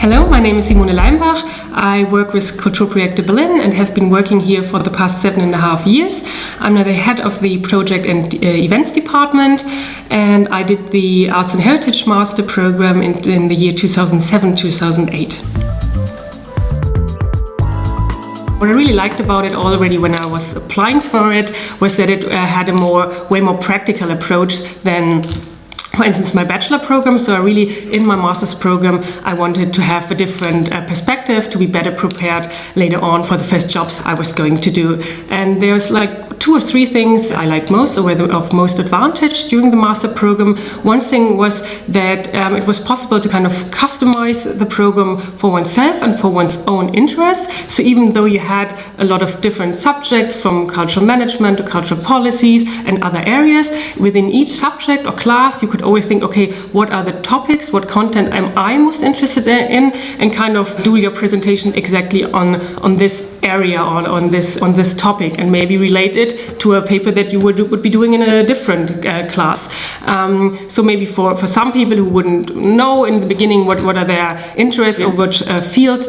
Hello, my name is Simone Leimbach. I work with Kulturprojekte Berlin and have been working here for the past 7.5 years. I'm now the head of the project and events department, and I did the Arts and Heritage Master program in the year 2007-2008. What I really liked about it already when I was applying for it was that it had a way more practical approach than, for instance, my bachelor program. So I really, in my master's program, I wanted to have a different perspective, to be better prepared later on for the first jobs I was going to do. And there's like 2 or 3 things I liked most, or were of most advantage during the master program. One thing was that it was possible to kind of customize the program for oneself and for one's own interest. So even though you had a lot of different subjects, from cultural management to cultural policies and other areas, within each subject or class you could always think, okay, what are the topics, what content am I most interested in, and kind of do your presentation exactly on this area, on this topic, and maybe relate it to a paper that you would be doing in a different class. So maybe for some people who wouldn't know in the beginning what are their interests or which field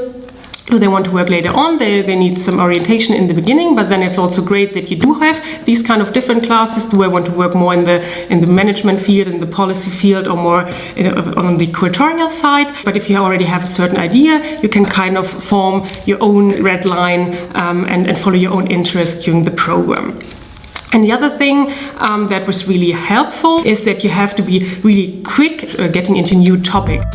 do they want to work later on, they need some orientation in the beginning, but then it's also great that you do have these kind of different classes. Do I want to work more in the management field, in the policy field, or more on the curatorial side? But if you already have a certain idea, you can kind of form your own red line and follow your own interest during the program. And the other thing that was really helpful is that you have to be really quick getting into new topics.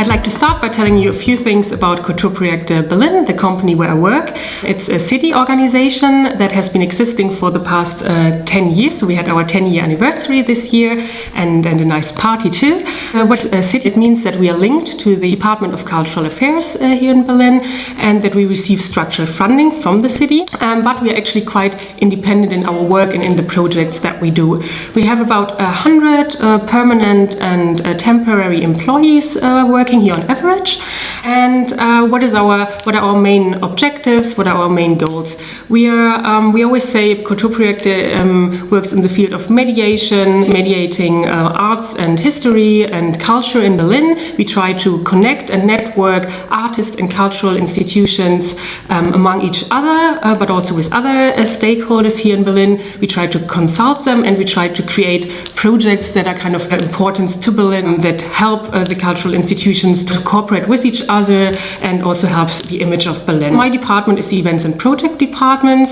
I'd like to start by telling you a few things about Kulturprojekte Berlin, the company where I work. It's a city organization that has been existing for the past 10 years. So we had our 10-year anniversary this year and a nice party too. What's a city? It means that we are linked to the Department of Cultural Affairs here in Berlin, and that we receive structural funding from the city. But we are actually quite independent in our work and in the projects that we do. We have about 100 permanent and temporary employees working here on average. And what are our main objectives? What are our main goals? We always say Kulturprojekte works in the field of mediating arts and history and culture in Berlin. We try to connect and network artists and cultural institutions among each other, but also with other stakeholders here in Berlin. We try to consult them, and we try to create projects that are kind of important to Berlin, that help the cultural institutions to cooperate with each other and also helps the image of Berlin. My department is the Events and Project Department.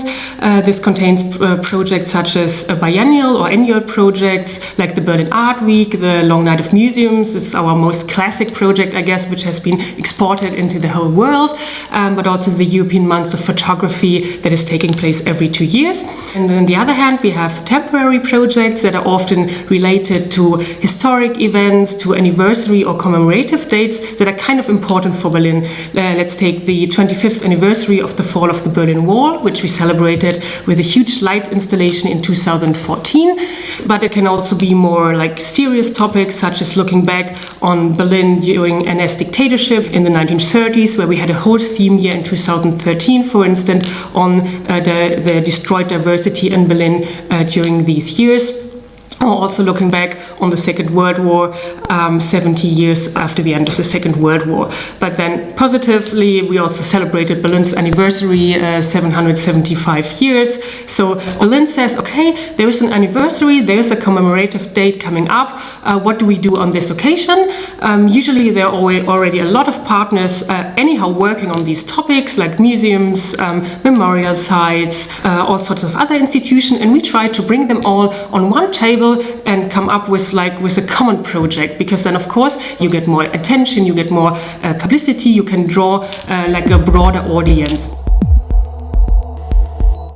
This contains projects such as biennial or annual projects like the Berlin Art Week, the Long Night of Museums. It's our most classic project, I guess, which has been exported into the whole world, but also the European Months of Photography that is taking place every 2 years. And on the other hand, we have temporary projects that are often related to historic events, to anniversary or commemorative dates that are kind of important for Berlin. Let's take the 25th anniversary of the fall of the Berlin Wall, which we celebrated with a huge light installation in 2014. But it can also be more like serious topics, such as looking back on Berlin during NS dictatorship in the 1930s, where we had a whole theme year in 2013, for instance, on the destroyed diversity in Berlin during these years. Or also looking back on the Second World War, 70 years after the end of the Second World War. But then positively, we also celebrated Berlin's anniversary, 775 years. So Berlin says, okay, there is an anniversary, there is a commemorative date coming up. What do we do on this occasion? Usually there are already a lot of partners anyhow working on these topics, like museums, memorial sites, all sorts of other institutions, and we try to bring them all on one table and come up with a common project, because then of course you get more attention, you get more publicity, you can draw like a broader audience.